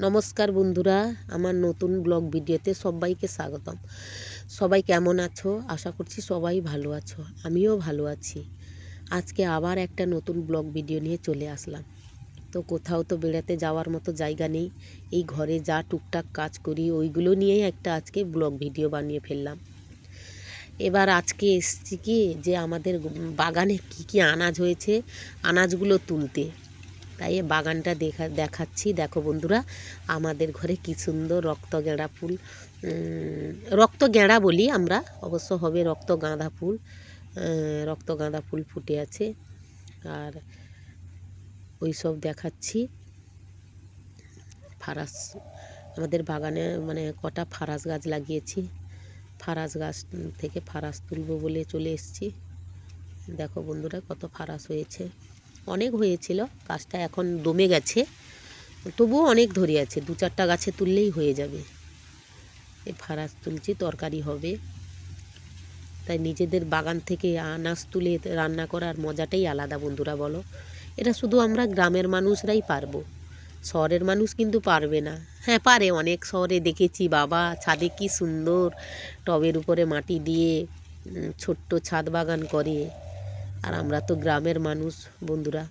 নমস্কার বন্ধুরা, আমার নতুন ব্লগ ভিডিওতে সবাইকে স্বাগতম। সবাই কেমন আছো? আশা করছি সবাই ভালো আছো, আমিও ভালো আছি। আজকে আবার একটা নতুন ব্লগ ভিডিও নিয়ে চলে আসলাম। তো কোথাও তো বেড়াতে যাওয়ার মতো জায়গা নেই, এই ঘরে যা টুকটাক কাজ করি ওইগুলো নিয়েই একটা আজকে ব্লগ ভিডিও বানিয়ে ফেললাম। এবার আজকে এসছি কি যে আমাদের বাগানে কি কি আনাজ হয়েছে, আনাজগুলো তুলতে। তাই বাগানটা দেখাচ্ছি। দেখো বন্ধুরা, আমাদের ঘরে কি সুন্দর রক্ত গেঁড়া ফুল, রক্ত গেঁড়া বলি আমরা, অবশ্য হবে রক্ত গাঁদা ফুল। রক্ত গাঁদা ফুল ফুটে আছে, আর ওই সব দেখাচ্ছি। ফারাস আমাদের বাগানে মানে কটা ফারাস গাছ লাগিয়েছি, ফারাস গাছ থেকে ফারাস তুলবো বলে চলে এসেছি। দেখো বন্ধুরা, কত ফারাস হয়েছে, অনেক হয়েছিল, গাছটা এখন দমে গেছে, তবুও অনেক ধরে আছে, 2-4টা গাছে তুললেই হয়ে যাবে। এই ফারাস তুলছি, তরকারি হবে। তাই নিজেদের বাগান থেকে আনাজ তুলে রান্না করার মজাটাই আলাদা বন্ধুরা, বলো। এটা শুধু আমরা গ্রামের মানুষরাই পারবো, শহরের মানুষ কিন্তু পারবে না। হ্যাঁ পারে, অনেক শহরে দেখেছি, বাবা ছাদে কি সুন্দর টবের উপরে মাটি দিয়ে ছোট্ট ছাদ বাগান করে। আর আমরা তো গ্রামের মানুষ বন্ধুরা,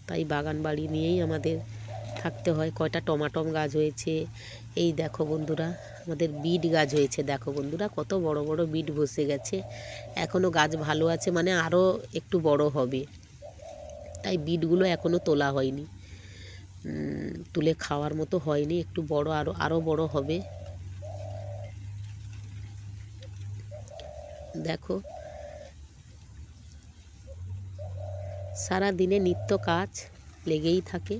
তাই বাগান বাড়ি নিয়েই আমাদের থাকতে হয়। কয়টা টমাটম গাছ হয়েছে, এই দেখো বন্ধুরা, আমাদের বিট গাছ হয়েছে। দেখো বন্ধুরা, কত বড় বড় বিট বসে গেছে, এখনও গাছ ভালো আছে, মানে আরও একটু বড় হবে। তাই বিটগুলো এখনও তোলা হয়নি, তুলে খাওয়ার মতো হয়নি, একটু বড় আরও বড় হবে। দেখো, সারা দিনে নিত্য কাজ লেগেই থাকে।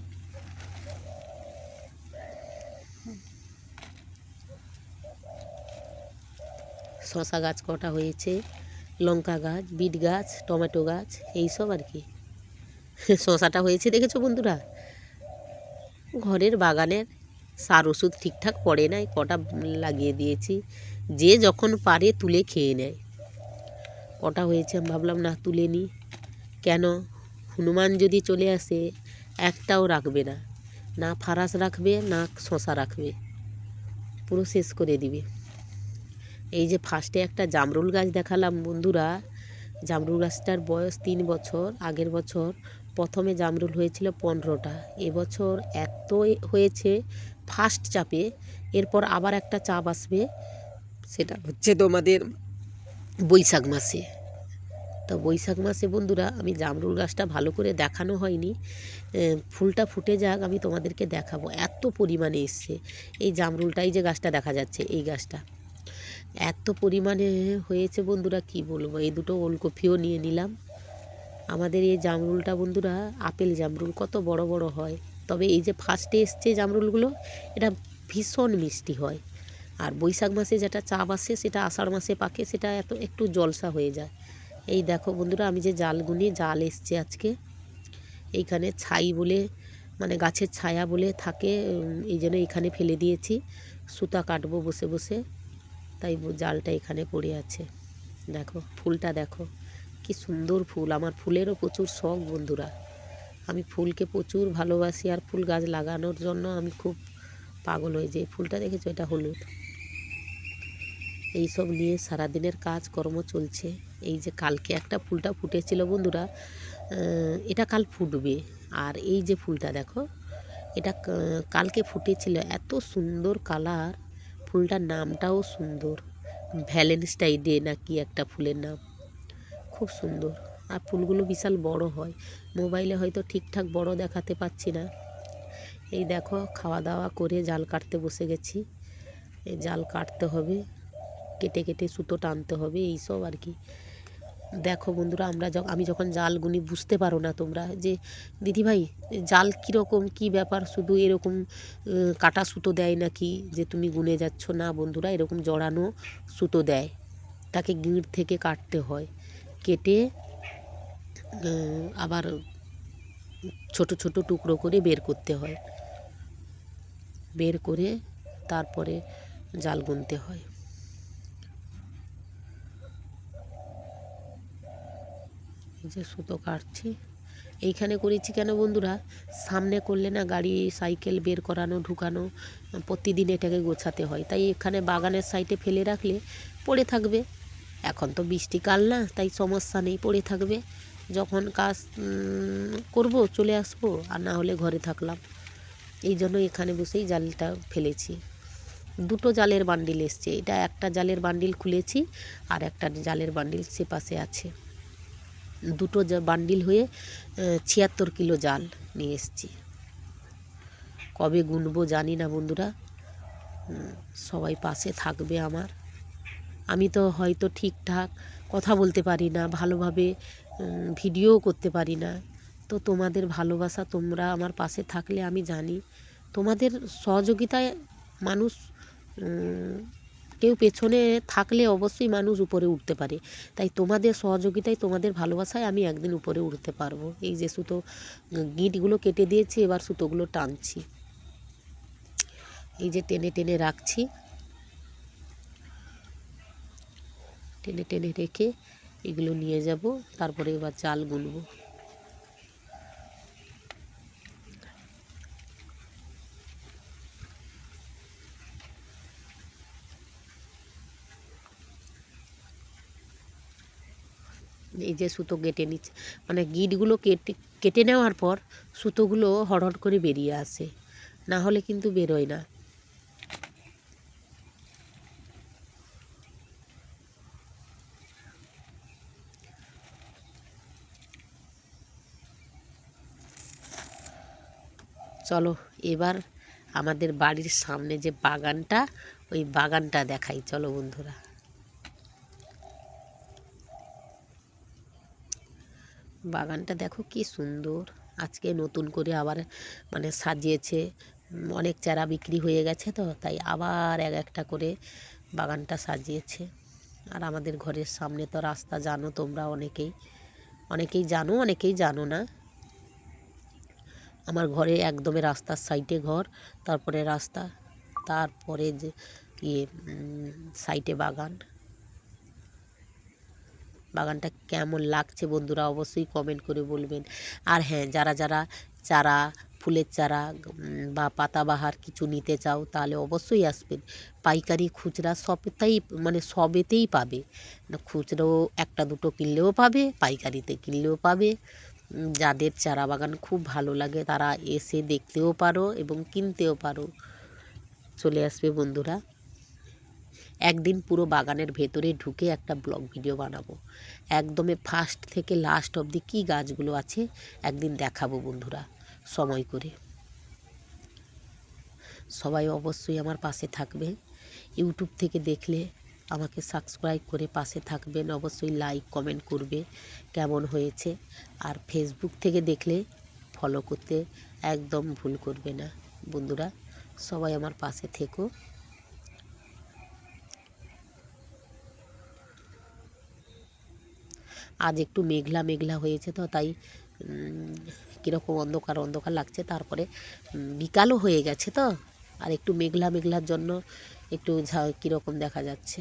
শশা গাছ কটা হয়েছে, লঙ্কা গাছ, বিট গাছ, টমেটো গাছ, এইসব আর কি। শশাটা হয়েছে দেখেছো বন্ধুরা, ঘরের বাগানের সার ওষুধ ঠিকঠাক পড়ে নাই, কটা লাগিয়ে দিয়েছি, যে যখন পারে তুলে খেয়ে নেয়। কটা হয়েছে, আমি ভাবলাম না তুলে নিই, কেন হনুমান যদি চলে আসে একটাও রাখবে না, না ফারাস রাখবে না শশা রাখবে, পুরো শেষ করে দিবে। এই যে ফার্স্টে একটা জামরুল গাছ দেখালাম বন্ধুরা, জামরুল গাছটার বয়স 3 বছর। আগের বছর প্রথমে জামরুল হয়েছিল 15টা, এবছর এত হয়েছে ফার্স্ট চাপে। এরপর আবার একটা চাপ আসবে, সেটা হচ্ছে তোমাদের বৈশাখ মাসে। তো বৈশাখ মাসে বন্ধুরা, আমি জামরুল গাছটা ভালো করে দেখানো হয়নি, ফুলটা ফুটে যাক আমি তোমাদেরকে দেখাবো। এত পরিমাণে এসছে এই জামরুলটাই, যে গাছটা দেখা যাচ্ছে এই গাছটা এত পরিমাণে হয়েছে বন্ধুরা, কি বলবো। এই দুটো ওলকপিও নিয়ে নিলাম। আমাদের এই জামরুলটা বন্ধুরা আপেল জামরুল, কত বড় বড় হয়, তবে এই যে ফার্স্টে এসছে জামরুলগুলো, এটা ভীষণ মিষ্টি হয়। আর বৈশাখ মাসে যেটা চাপ আসে সেটা আষাঢ় মাসে পাকে, সেটা একটু জলসা হয়ে যায়। এই দেখো বন্ধুরা, আমি যে জাল এসছে আজকে, এইখানে ছাই বলে মানে গাছের ছায়া বলে থাকে, এই জন্য এখানে ফেলে দিয়েছি, সুতা কাটবো বসে বসে, তাই জালটা এখানে পড়ে আছে। দেখো ফুলটা, দেখো কি সুন্দর ফুল। আমার ফুলেরও প্রচুর শখ বন্ধুরা, আমি ফুলকে প্রচুর ভালোবাসি, আর ফুল গাছ লাগানোর জন্য আমি খুব পাগল হয়ে যাই। ফুলটা দেখেছো, এটা হলুদ। এই সব নিয়ে সারাদিনের কাজকর্ম চলছে। এই যে কালকে একটা ফুলটা ফুটেছিল বন্ধুরা, এটা কাল ফুটবে। আর এই যে ফুলটা দেখো, এটা কালকে ফুটেছিল, এত সুন্দর কালার, ফুলটার নামটাও সুন্দর, ভ্যালেন্টাইন ডে না কি একটা ফুলের নাম, খুব সুন্দর। আর ফুলগুলো বিশাল বড় হয়, মোবাইলে হয়তো ঠিকঠাক বড় দেখাতে পাচ্ছি না। এই দেখো, খাওয়া দাওয়া করে জাল কাটতে বসে গেছি, এই জাল কাটতে হবে, কেটে কেটে সুতো টানতে হবে, এইসব আর কি। দেখো বন্ধুরা, আমি যখন জাল গুনি, বুঝতে পারো না তোমরা যে দিদিভাই জাল কীরকম, কী ব্যাপার, শুধু এরকম কাটা সুতো দেয় নাকি যে তুমি গুনে যাচ্ছ? না বন্ধুরা, এরকম জড়ানো সুতো দেয়, তাকে গিঁট থেকে কাটতে হয়, কেটে আবার ছোট ছোট টুকরো করে বের করতে হয়, বের করে তারপরে জাল গুনতে হয়। এই যে সুতো কাটছি, এইখানে করেছি কেন বন্ধুরা, সামনে করলে না গাড়ি সাইকেল বের করানো ঢুকানো প্রতিদিন এটাকে গোছাতে হয়, তাই এখানে বাগানের সাইডে ফেলে রাখলে পড়ে থাকবে। এখন তো বৃষ্টিকাল না, তাই সমস্যা নেই, পড়ে থাকবে। যখন কাজ করব চলে আসবো, আর না হলে ঘরে থাকলাম। এই জন্য এখানে বসেই জালটা ফেলেছি। দুটো জালের বান্ডিল এসছে, এটা একটা জালের বান্ডিল খুলেছি আর একটা জালের বান্ডিল সে পাশে আছে। দুটো বান্ডিল হয়ে ৭৬ কিলো জাল নিয়ে এসছি। কবে গুনবো জানি না বন্ধুরা, সবাই পাশে থাকবে আমার। আমি তো হয়তো ঠিকঠাক কথা বলতে পারি না, ভালোভাবে ভিডিও করতে পারি না, তো তোমাদের ভালোবাসা, তোমরা আমার পাশে থাকলে আমি জানি তোমাদের সহযোগিতায় মানুষ, কেউ পেছনে থাকলে অবশ্যই মানুষ উপরে উঠতে পারে। তাই তোমাদের সহযোগিতায়, তোমাদের ভালোবাসায় আমি একদিন উপরে উঠতে পারবো। এই যে সুতো গিঁটগুলো কেটে দিয়েছি, এবার সুতোগুলো টানছি, এই যে টেনে টেনে রাখছি, টেনে টেনে রেখে এগুলো নিয়ে যাব, তারপরে এবার জাল গুনবো। এই যে সুতো কেটে নিচ্ছে, মানে গিঁটগুলো কেটে কেটে নেওয়ার পর সুতোগুলো হড়হড় করে বেরিয়ে আসে, না হলে কিন্তু বেরোয় না। চলো এবার আমাদের বাড়ির সামনে যে বাগানটা, ওই বাগানটা দেখাই, চলো বন্ধুরা। বাগানটা দেখো কি সুন্দর, আজকে নতুন করে আবার মানে সাজিয়েছে। অনেক চারা বিক্রি হয়ে গেছে, তো তাই আবার এক একটা করে বাগানটা সাজিয়েছে। আর আমাদের ঘরের সামনে তো রাস্তা, জানো তোমরা অনেকেই, অনেকেই জানো অনেকেই জানো না। আমার ঘরে একদমই রাস্তার সাইডে ঘর, তারপরে রাস্তা, তারপরে যে ইয়ে সাইডে বাগান। বাগানটা কেমন লাগছে বন্ধুরা অবশ্যই কমেন্ট করে বলবেন। আর হ্যাঁ, যারা যারা চারা, ফুলের চারা বা পাতাবাহার কিছু নিতে চাও, তাহলে অবশ্যই আসবেন। পাইকারি খুচরা সবটাই, মানে সবেতেই পাবে। খুচরো একটা দুটো কিনলেও পাবে, পাইকারিতে কিনলেও পাবে। যাদের চারা বাগান খুব ভালো লাগে তারা এসে দেখতেও পারো এবং কিনতেও পারো। চলে আসবে বন্ধুরা, একদিন পুরো বাগানের ভেতরে ঢুকে একটা ব্লগ ভিডিও বানাবো, একদমই ফার্স্ট থেকে লাস্ট অবধি কী গাছগুলো আছে একদিন দেখাবো বন্ধুরা, সময় করে। সবাই অবশ্যই আমার পাশে থাকবে। ইউটিউব থেকে দেখলে আমাকে সাবস্ক্রাইব করে পাশে থাকবেন, অবশ্যই লাইক কমেন্ট করবে কেমন হয়েছে। আর ফেসবুক থেকে দেখলে ফলো করতে একদম ভুল করবে না বন্ধুরা, সবাই আমার পাশে থেকো। আজ একটু মেঘলা মেঘলা হয়েছে, তো তাই কীরকম অন্ধকার অন্ধকার লাগছে। তারপরে বিকালও হয়ে গেছে, তো আর একটু মেঘলা মেঘলার জন্য একটু কীরকম দেখা যাচ্ছে।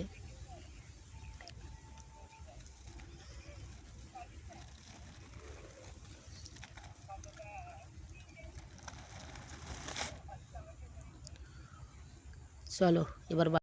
চলো এবার